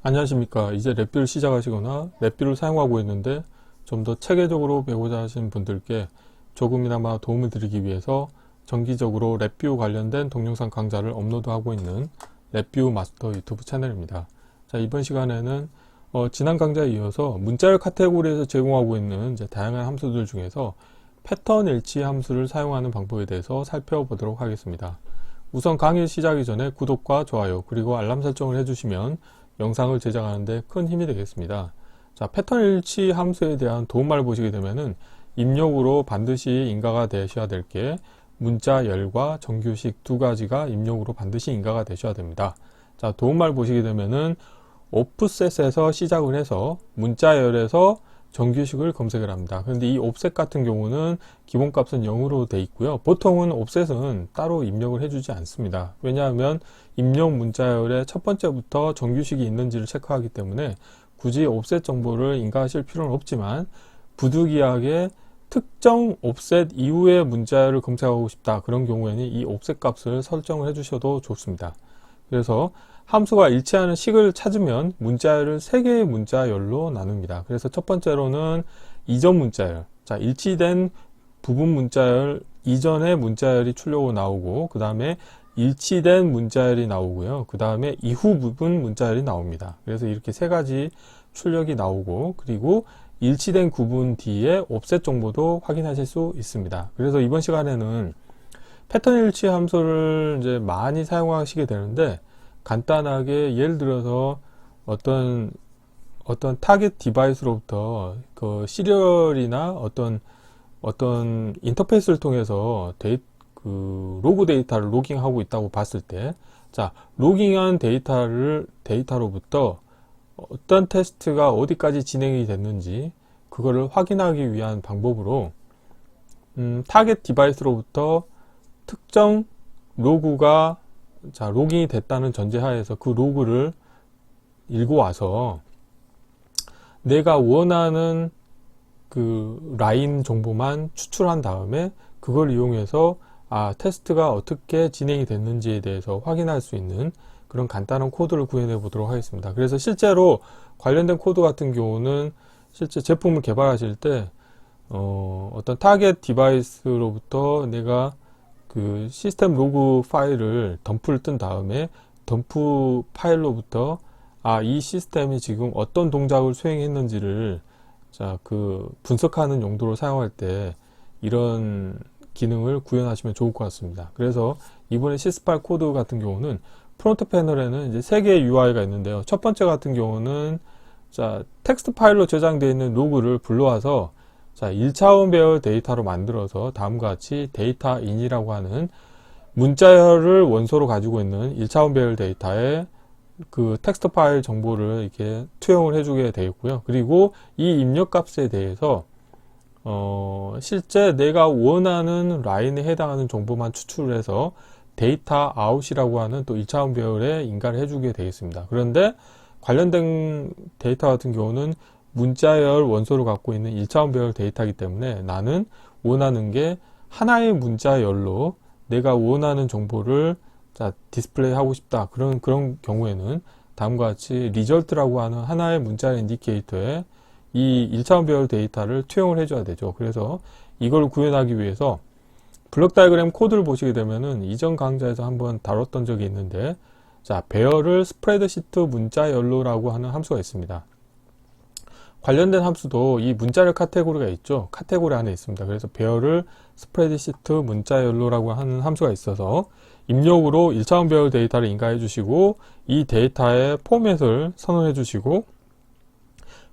안녕하십니까. 이제 랩뷰를 시작하시거나 랩뷰를 사용하고 있는데 좀 더 체계적으로 배우고자 하시는 분들께 조금이나마 도움을 드리기 위해서 정기적으로 랩뷰 관련된 동영상 강좌를 업로드하고 있는 랩뷰 마스터 유튜브 채널입니다. 자, 이번 시간에는 지난 강좌에 이어서 문자열 카테고리에서 제공하고 있는 이제 다양한 함수들 중에서 패턴 일치 함수를 사용하는 방법에 대해서 살펴보도록 하겠습니다. 우선 강의 시작하기 전에 구독과 좋아요 그리고 알람 설정을 해주시면 영상을 제작하는 데 큰 힘이 되겠습니다. 자, 패턴 일치 함수에 대한 도움말을 보시게 되면은 입력으로 반드시 인가가 되셔야 될 게 문자열과 정규식 두 가지가 입력으로 반드시 인가가 되셔야 됩니다. 자, 도움말 보시게 되면은 오프셋에서 시작을 해서 문자열에서 정규식을 검색을 합니다. 그런데 이 옵셋 같은 경우는 기본값은 0으로 돼 있고요. 보통은 옵셋은 따로 입력을 해주지 않습니다. 왜냐하면 입력 문자열의 첫 번째부터 정규식이 있는지를 체크하기 때문에 굳이 옵셋 정보를 인가하실 필요는 없지만 부득이하게 특정 옵셋 이후의 문자열을 검색하고 싶다. 그런 경우에는 이 옵셋 값을 설정을 해주셔도 좋습니다. 그래서 함수가 일치하는 식을 찾으면 문자열을 3개의 문자열로 나눕니다. 그래서 첫 번째로는 이전 문자열. 자, 일치된 부분 문자열 이전의 문자열이 출력으로 나오고, 그 다음에 일치된 문자열이 나오고요. 그 다음에 이후 부분 문자열이 나옵니다. 그래서 이렇게 3가지 출력이 나오고, 그리고 일치된 구분 뒤에 옵셋 정보도 확인하실 수 있습니다. 그래서 이번 시간에는 패턴 일치 함수를 이제 많이 사용하시게 되는데, 간단하게 예를 들어서 어떤 타겟 디바이스로부터 그 시리얼이나 어떤 인터페이스를 통해서 로그 데이터를 로깅하고 있다고 봤을 때, 자, 로깅한 데이터로부터 어떤 테스트가 어디까지 진행이 됐는지 그거를 확인하기 위한 방법으로 타겟 디바이스로부터 특정 로그가 로깅이 됐다는 전제하에서 그 로그를 읽어와서 내가 원하는 그 라인 정보만 추출한 다음에 그걸 이용해서 테스트가 어떻게 진행이 됐는지에 대해서 확인할 수 있는 그런 간단한 코드를 구현해 보도록 하겠습니다. 그래서 실제로 관련된 코드 같은 경우는 실제 제품을 개발하실 때 어떤 타겟 디바이스로부터 내가 그 시스템 로그 파일을 덤프를 뜬 다음에 덤프 파일로부터 이 시스템이 지금 어떤 동작을 수행했는지를 분석하는 용도로 사용할 때 이런 기능을 구현하시면 좋을 것 같습니다. 그래서 이번에 시스8 코드 같은 경우는 프론트 패널에는 이제 3개의 UI가 있는데요. 첫 번째 같은 경우는 텍스트 파일로 저장되어 있는 로그를 불러와서 1차원 배열 데이터로 만들어서 다음과 같이 데이터인이라고 하는 문자열을 원소로 가지고 있는 1차원 배열 데이터에 그 텍스트 파일 정보를 이렇게 투영을 해주게 되어 있고요. 그리고 이 입력 값에 대해서 실제 내가 원하는 라인에 해당하는 정보만 추출을 해서 데이터 아웃이라고 하는 또 1차원 배열에 인가를 해주게 되어 있습니다. 그런데 관련된 데이터 같은 경우는 문자열 원소를 갖고 있는 1차원 배열 데이터이기 때문에 나는 원하는 게 하나의 문자열로 내가 원하는 정보를 디스플레이 하고 싶다. 그런 경우에는 다음과 같이 리절트라고 하는 하나의 문자열 인디케이터에 이 1차원 배열 데이터를 투영을 해줘야 되죠. 그래서 이걸 구현하기 위해서 블록 다이어그램 코드를 보시게 되면은 이전 강좌에서 한번 다뤘던 적이 있는데, 배열을 스프레드시트 문자열로라고 하는 함수가 있습니다. 관련된 함수도 이 문자열 카테고리가 있죠. 카테고리 안에 있습니다. 그래서 배열을 스프레드시트 문자열로라고 하는 함수가 있어서 입력으로 1차원 배열 데이터를 인가해 주시고 이 데이터의 포맷을 선언해 주시고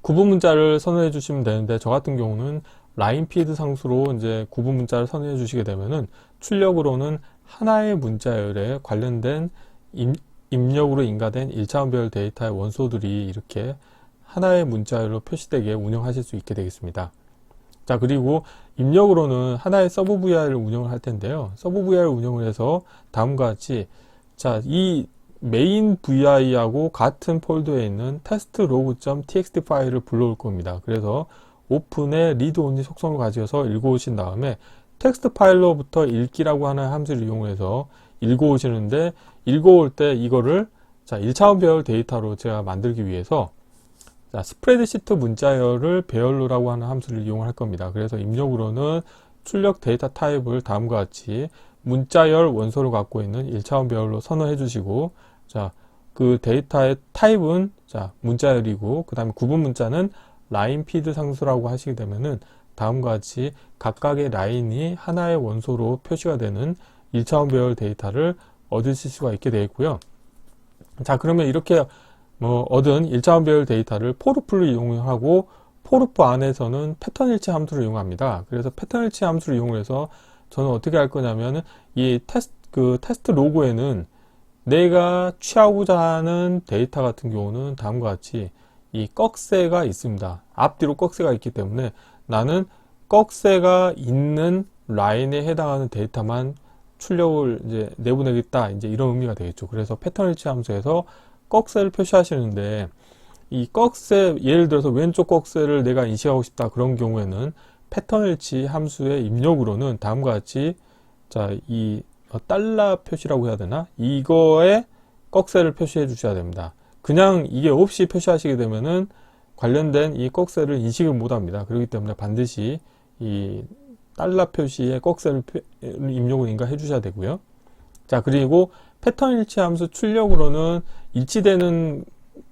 구분 문자를 선언해 주시면 되는데, 저 같은 경우는 라인 피드 상수로 이제 구분 문자를 선언해 주시게 되면은 출력으로는 하나의 문자열에 관련된 입력으로 인가된 1차원 배열 데이터의 원소들이 이렇게 하나의 문자열로 표시되게 운영하실 수 있게 되겠습니다. 자, 그리고 입력으로는 하나의 서브 VI를 운영을 할 텐데요. 서브 VI를 운영을 해서 다음과 같이 이 메인 VI하고 같은 폴더에 있는 test.log.txt 파일을 불러올 겁니다. 그래서 오픈의 리드 온리 속성을 가져서 읽어오신 다음에 텍스트 파일로부터 읽기라고 하는 함수를 이용해서 읽어오시는데, 읽어올 때 이거를 자, 1차원 배열 데이터로 제가 만들기 위해서 자, 스프레드시트 문자열을 배열로라고 하는 함수를 이용할 겁니다. 그래서 입력으로는 출력 데이터 타입을 다음과 같이 문자열 원소를 갖고 있는 1차원 배열로 선언해 주시고, 자, 그 데이터의 타입은 자, 문자열이고, 그 다음에 구분 문자는 라인 피드 상수라고 하시게 되면은 다음과 같이 각각의 라인이 하나의 원소로 표시가 되는 1차원 배열 데이터를 얻으실 수가 있게 되어 있고요. 자, 그러면 이렇게 얻은 1차원 배열 데이터를 포르프를 이용하고, 포르프 안에서는 패턴 일치 함수를 이용합니다. 그래서 패턴 일치 함수를 이용해서 저는 어떻게 할 거냐면은 이 테스트 로그에는 내가 취하고자 하는 데이터 같은 경우는 다음과 같이 이 꺽쇠가 있습니다. 앞뒤로 꺽쇠가 있기 때문에 나는 꺽쇠가 있는 라인에 해당하는 데이터만 출력을 이제 내보내겠다, 이제 이런 의미가 되겠죠. 그래서 패턴 일치 함수에서 꺽쇠를 표시하시는데, 이 꺽쇠, 예를 들어서 왼쪽 꺽쇠를 내가 인식하고 싶다, 그런 경우에는 패턴 일치 함수의 입력으로는 다음과 같이 자, 이 달러 표시라고 해야 되나? 이거에 꺽쇠를 표시해 주셔야 됩니다. 그냥 이게 없이 표시하시게 되면은 관련된 이 꺽쇠를 인식을 못 합니다. 그렇기 때문에 반드시 이 달러 표시에 꺽쇠를 입력을 인가해 주셔야 되고요. 자, 그리고 패턴 일치 함수 출력으로는 일치되는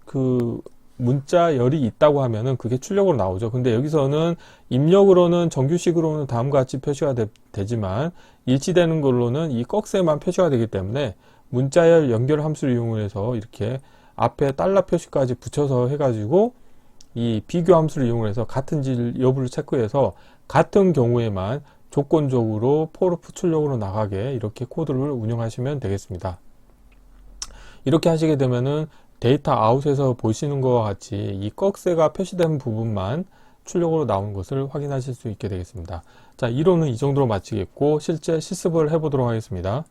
그 문자열이 있다고 하면은 그게 출력으로 나오죠. 근데 여기서는 입력으로는 정규식으로는 다음과 같이 표시가 되지만 일치되는 걸로는 이 꺽쇠만 표시가 되기 때문에 문자열 연결 함수를 이용해서 이렇게 앞에 달러 표시까지 붙여서 해가지고 이 비교 함수를 이용해서 같은지 여부를 체크해서 같은 경우에만 조건적으로 포르프 출력으로 나가게 이렇게 코드를 운영하시면 되겠습니다. 이렇게 하시게 되면은 데이터 아웃에서 보시는 것과 같이 이 꺽쇠가 표시된 부분만 출력으로 나오는 것을 확인하실 수 있게 되겠습니다. 자, 이론은 이 정도로 마치겠고 실제 실습을 해보도록 하겠습니다.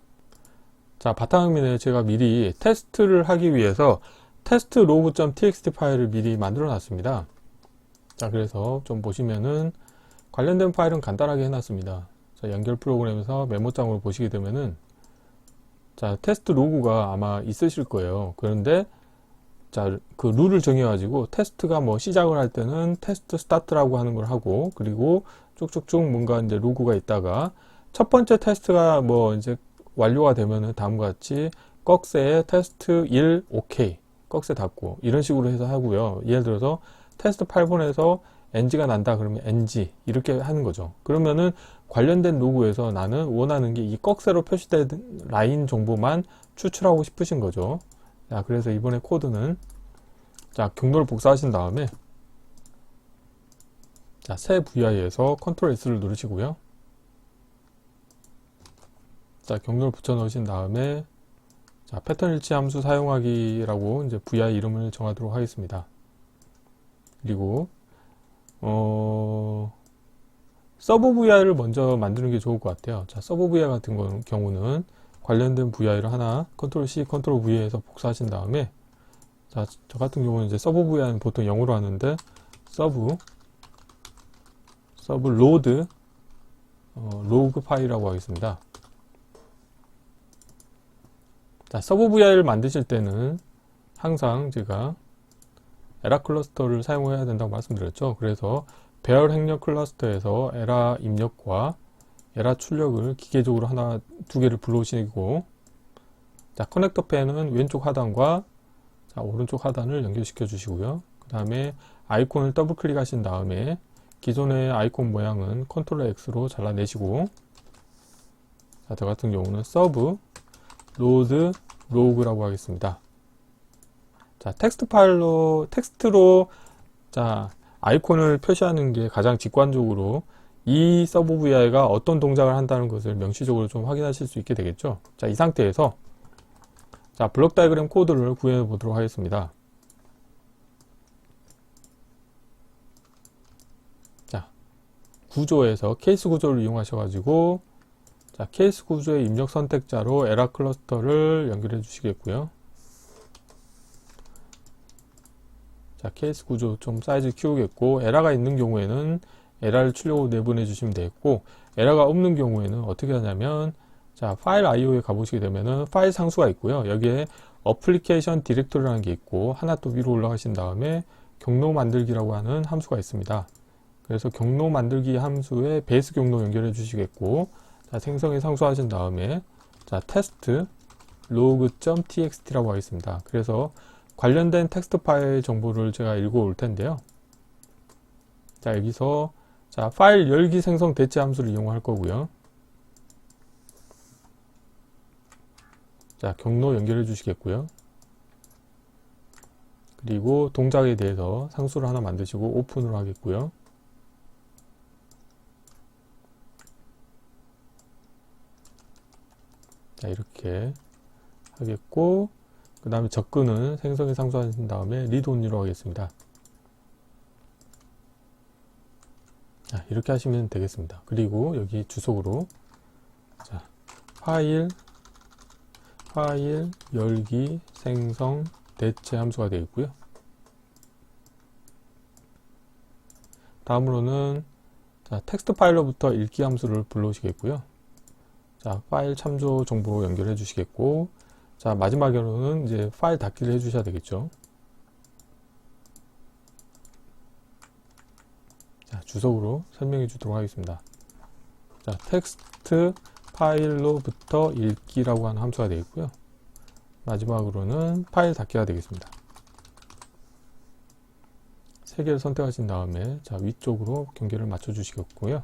자, 바탕화면에 제가 미리 테스트를 하기 위해서 테스트 로그.txt 파일을 미리 만들어 놨습니다. 자, 그래서 좀 보시면은 관련된 파일은 간단하게 해놨습니다. 자, 연결 프로그램에서 메모장으로 보시게 되면은 자, 테스트 로그가 아마 있으실 거예요. 그런데 자, 그 룰을 정해가지고 테스트가 뭐 시작을 할 때는 테스트 스타트라고 하는 걸 하고, 그리고 쭉쭉쭉 뭔가 이제 로그가 있다가 첫 번째 테스트가 뭐 이제 완료가 되면은 다음과 같이 꺽쇠에 테스트 1 OK 꺽쇠 닫고 이런 식으로 해서 하고요. 예를 들어서 테스트 8번에서 NG가 난다 그러면 NG 이렇게 하는 거죠. 그러면은 관련된 로그에서 나는 원하는 게 이 꺽쇠로 표시된 라인 정보만 추출하고 싶으신 거죠. 자, 그래서 이번에 코드는 자, 경로를 복사하신 다음에 자, 새 VI에서 컨트롤 S를 누르시고요. 자, 경로를 붙여 넣으신 다음에 자, 패턴 일치 함수 사용하기라고 이제 VI 이름을 정하도록 하겠습니다. 그리고 서브 VI를 먼저 만드는 게 좋을 것 같아요. 자, 서브 VI 같은 경우는 관련된 VI를 하나 컨트롤 C, 컨트롤 V에서 복사하신 다음에 자, 저 같은 경우는 이제 서브 VI는 보통 0으로 하는데 서브 로드 로그 파일이라고 하겠습니다. 자, 서브 VI를 만드실 때는 항상 제가 에라 클러스터를 사용해야 된다고 말씀드렸죠. 그래서 배열 행렬 클러스터에서 에라 입력과 에라 출력을 기계적으로 하나, 두 개를 불러오시고, 자, 커넥터 펜은 왼쪽 하단과 자, 오른쪽 하단을 연결시켜 주시고요. 그 다음에 아이콘을 더블 클릭하신 다음에 기존의 아이콘 모양은 컨트롤 X로 잘라내시고, 자, 저 같은 경우는 서브 로드 로그라고 하겠습니다. 자, 텍스트로 자, 아이콘을 표시하는 게 가장 직관적으로 이 서브 VI가 어떤 동작을 한다는 것을 명시적으로 좀 확인하실 수 있게 되겠죠. 자, 이 상태에서 자, 블록 다이그램 코드를 구해 보도록 하겠습니다. 자, 구조에서 케이스 구조를 이용하셔 가지고 자, 케이스 구조의 입력 선택자로 에라 클러스터를 연결해 주시겠고요. 자, 케이스 구조 좀 사이즈 키우겠고, 에라가 있는 경우에는 에라를 출력으로 내보내 주시면 되겠고, 에라가 없는 경우에는 어떻게 하냐면 자, 파일 IO에 가보시게 되면은 파일 상수가 있고요. 여기에 어플리케이션 디렉토리라는 게 있고 하나 또 위로 올라가신 다음에 경로 만들기라고 하는 함수가 있습니다. 그래서 경로 만들기 함수에 베이스 경로 연결해 주시겠고, 자, 생성에 상수하신 다음에 자, 테스트 log.txt라고 하겠습니다. 그래서 관련된 텍스트 파일 정보를 제가 읽어 올 텐데요. 자, 여기서 자, 파일 열기 생성 대체 함수를 이용할 거고요. 자, 경로 연결해 주시겠고요. 그리고 동작에 대해서 상수를 하나 만드시고 오픈으로 하겠고요. 자, 이렇게 하겠고, 그 다음에 접근은 생성에 상수하신 다음에 read only로 하겠습니다. 자, 이렇게 하시면 되겠습니다. 그리고 여기 주소로 자, 파일 열기 생성 대체 함수가 되어 있고요. 다음으로는 자, 텍스트 파일로부터 읽기 함수를 불러오시겠고요. 자, 파일 참조 정보 연결해 주시겠고, 자, 마지막으로는 이제 파일 닫기를 해 주셔야 되겠죠. 자, 주석으로 설명해 주도록 하겠습니다. 자, 텍스트 파일로부터 읽기라고 하는 함수가 되어 있고요. 마지막으로는 파일 닫기가 되겠습니다. 세 개를 선택하신 다음에 자, 위쪽으로 경계를 맞춰 주시겠고요.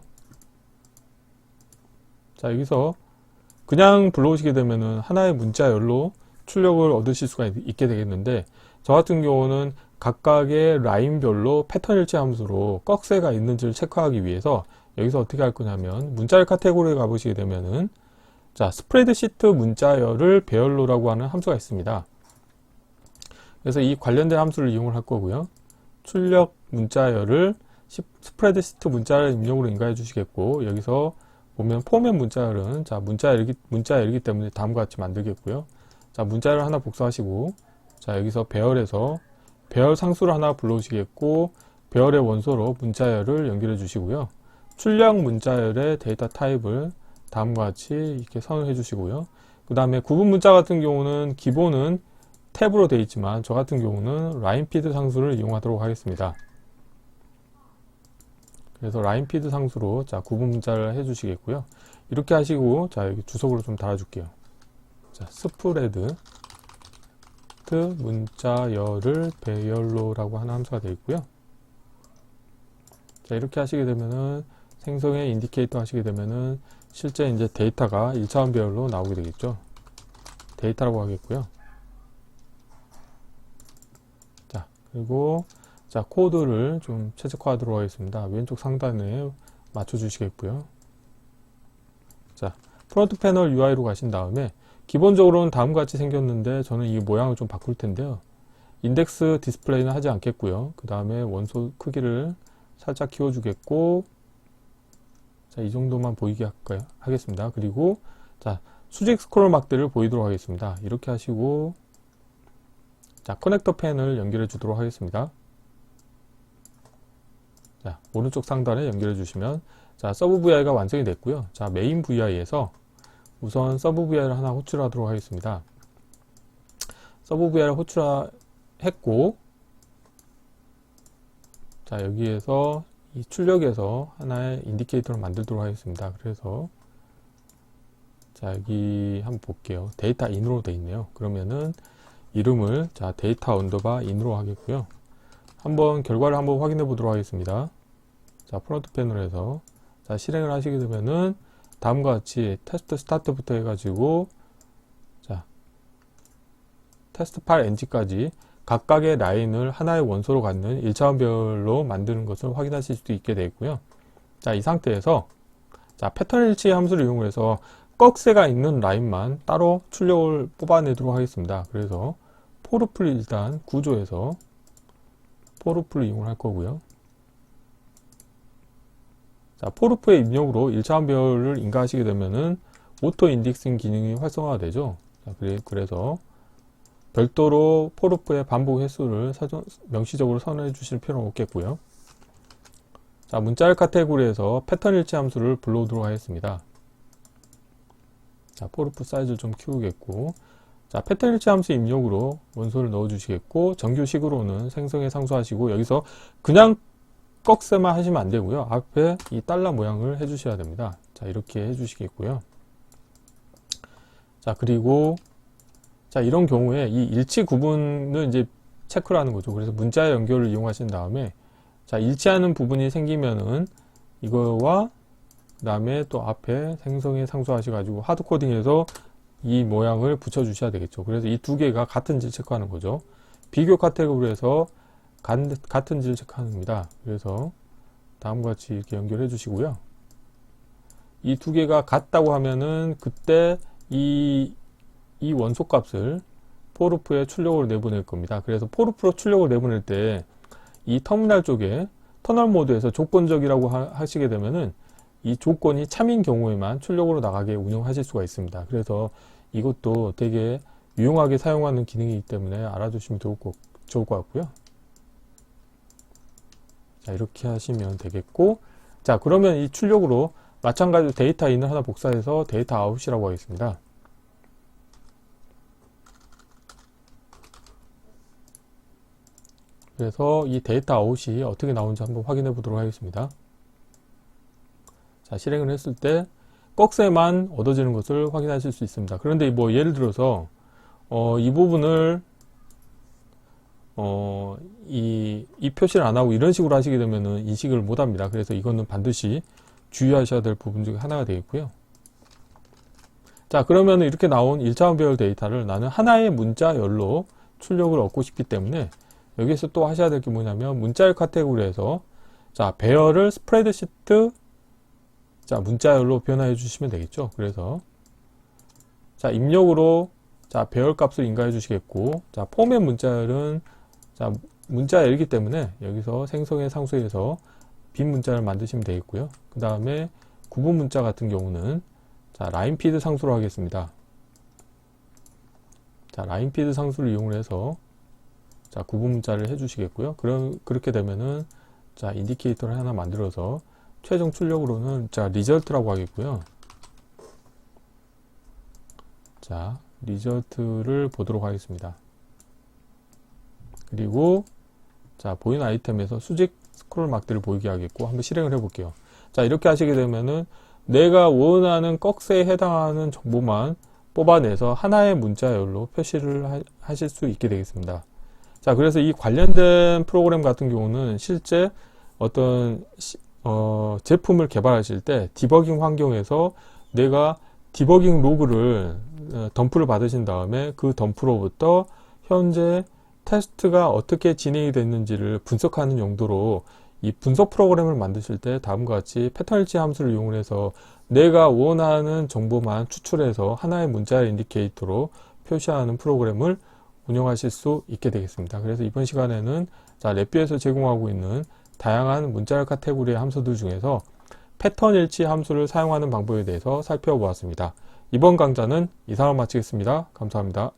자, 여기서 그냥 불러오시게 되면은 하나의 문자열로 출력을 얻으실 수가 있게 되겠는데, 저 같은 경우는 각각의 라인별로 패턴 일치 함수로 꺽쇠가 있는지를 체크하기 위해서 여기서 어떻게 할 거냐면, 문자열 카테고리에 가보시게 되면은 자, 스프레드시트 문자열을 배열로라고 하는 함수가 있습니다. 그래서 이 관련된 함수를 이용을 할 거고요. 출력 문자열을 스프레드시트 문자열 입력으로 인가해 주시겠고, 여기서 보면 포맷 문자열은 자, 문자열이기 때문에 다음과 같이 만들겠고요. 자, 문자열 하나 복사하시고, 자, 여기서 배열에서 배열 상수를 하나 불러오시겠고, 배열의 원소로 문자열을 연결해 주시고요. 출력 문자열의 데이터 타입을 다음과 같이 이렇게 선을 해 주시고요. 그 다음에 구분 문자 같은 경우는 기본은 탭으로 되어 있지만, 저 같은 경우는 라인피드 상수를 이용하도록 하겠습니다. 그래서 라인피드 상수로 자, 구분 문자를 해 주시겠고요. 이렇게 하시고, 자, 여기 주석으로 좀 달아줄게요. 자, 스프레드 문자열을 배열로라고 하는 함수가 되어 있고요. 자, 이렇게 하시게 되면은 생성의 인디케이터 하시게 되면은 실제 이제 데이터가 1차원 배열로 나오게 되겠죠. 데이터라고 하겠고요. 자, 그리고 자, 코드를 좀 최적화하도록 하겠습니다. 왼쪽 상단에 맞춰 주시겠고요. 자, 프론트 패널 UI로 가신 다음에 기본적으로는 다음과 같이 생겼는데, 저는 이 모양을 좀 바꿀 텐데요. 인덱스 디스플레이는 하지 않겠고요. 그 다음에 원소 크기를 살짝 키워주겠고, 자, 이 정도만 보이게 하겠습니다. 그리고 자, 수직 스크롤 막대를 보이도록 하겠습니다. 이렇게 하시고, 자, 커넥터 펜을 연결해 주도록 하겠습니다. 자, 오른쪽 상단에 연결해 주시면 자, 서브 VI가 완성이 됐고요. 자, 메인 VI에서 우선 서브 VI를 하나 호출하도록 하겠습니다. 서브 VI를 호출했고, 자, 여기에서 이 출력에서 하나의 인디케이터를 만들도록 하겠습니다. 그래서 자, 여기 한번 볼게요. 데이터 인으로 되어 있네요. 그러면은 이름을 자, 데이터 언더바 인으로 하겠고요. 한번 결과를 한번 확인해 보도록 하겠습니다. 자, 프론트 패널에서 자, 실행을 하시게 되면은 다음과 같이 테스트 스타트부터 해가지고 자, 테스트 파일 엔지까지 각각의 라인을 하나의 원소로 갖는 1차원별로 만드는 것을 확인하실 수 있게 되어 있고요. 자, 이 상태에서 자, 패턴 일치 함수를 이용해서 꺽쇠가 있는 라인만 따로 출력을 뽑아내도록 하겠습니다. 그래서 포르풀 일단 구조에서 포르풀을 이용할 거고요. 자, 포르프의 입력으로 1차원별을 인가하시게 되면은 오토 인덱싱 기능이 활성화가 되죠. 자, 그래서 별도로 포르프의 반복 횟수를 명시적으로 선언해 주실 필요는 없겠고요. 자, 문자열 카테고리에서 패턴 일치 함수를 불러오도록 하겠습니다. 자, 포르프 사이즈를 좀 키우겠고, 자, 패턴 일치 함수 입력으로 원소를 넣어 주시겠고, 정규식으로는 생성에 상수하시고, 여기서 그냥 꺽쇠만 하시면 안 되고요. 앞에 이 달러 모양을 해 주셔야 됩니다. 자, 이렇게 해 주시겠고요. 자, 그리고 자, 이런 경우에 이 일치 구분을 이제 체크를 하는 거죠. 그래서 문자 연결을 이용하신 다음에, 자, 일치하는 부분이 생기면은 이거와 그 다음에 또 앞에 생성에 상수하셔가지고 하드코딩해서 이 모양을 붙여 주셔야 되겠죠. 그래서 이 두 개가 같은지 체크하는 거죠. 비교 카테고리에서 같은지를 체크하는 겁니다. 그래서 다음과 같이 이렇게 연결해 주시고요. 이 두 개가 같다고 하면은 그때 이 원소 값을 포루프에 출력으로 내보낼 겁니다. 그래서 포루프로 출력을 내보낼 때 이 터미널 쪽에 터널 모드에서 조건적이라고 하시게 되면은 이 조건이 참인 경우에만 출력으로 나가게 운영하실 수가 있습니다. 그래서 이것도 되게 유용하게 사용하는 기능이기 때문에 알아두시면 좋을 것 같고요. 자, 이렇게 하시면 되겠고, 자, 그러면 이 출력으로 마찬가지로 데이터 인을 하나 복사해서 데이터 아웃이라고 하겠습니다. 그래서 이 데이터 아웃이 어떻게 나오는지 한번 확인해 보도록 하겠습니다. 자, 실행을 했을 때 꺽쇠만 얻어지는 것을 확인하실 수 있습니다. 그런데 뭐 예를 들어서 이 부분을 이 표시를 안 하고 이런 식으로 하시게 되면은 인식을 못 합니다. 그래서 이거는 반드시 주의하셔야 될 부분 중에 하나가 되겠고요. 자, 그러면 이렇게 나온 1차원 배열 데이터를 나는 하나의 문자열로 출력을 얻고 싶기 때문에 여기서 또 하셔야 될 게 뭐냐면 문자열 카테고리에서 자, 배열을 스프레드시트 자, 문자열로 변화해 주시면 되겠죠. 그래서 자, 입력으로 자, 배열 값을 인가해 주시겠고, 자, 포맷 문자열은 자, 문자열이기 때문에 여기서 생성의 상수에서 빈 문자를 만드시면 되겠고요. 그 다음에 구분 문자 같은 경우는 자, 라인피드 상수로 하겠습니다. 자, 라인피드 상수를 이용해서 자, 구분 문자를 해 주시겠고요. 그렇게 되면은 자, 인디케이터를 하나 만들어서 최종 출력으로는 자, 리절트라고 하겠고요. 자, 리절트를 보도록 하겠습니다. 그리고 자, 보이는 아이템에서 수직 스크롤 막대를 보이게 하겠고 한번 실행을 해 볼게요. 자, 이렇게 하시게 되면은 내가 원하는 꺽쇠에 해당하는 정보만 뽑아내서 하나의 문자열로 표시를 하실 수 있게 되겠습니다. 자, 그래서 이 관련된 프로그램 같은 경우는 실제 어떤 제품을 개발하실 때 디버깅 환경에서 내가 디버깅 로그를 덤프를 받으신 다음에 그 덤프로부터 현재 테스트가 어떻게 진행이 됐는지를 분석하는 용도로 이 분석 프로그램을 만드실 때 다음과 같이 패턴 일치 함수를 이용해서 내가 원하는 정보만 추출해서 하나의 문자 인디케이터로 표시하는 프로그램을 운영하실 수 있게 되겠습니다. 그래서 이번 시간에는 자, 랩뷰에서 제공하고 있는 다양한 문자열 카테고리의 함수들 중에서 패턴 일치 함수를 사용하는 방법에 대해서 살펴보았습니다. 이번 강좌는 이상으로 마치겠습니다. 감사합니다.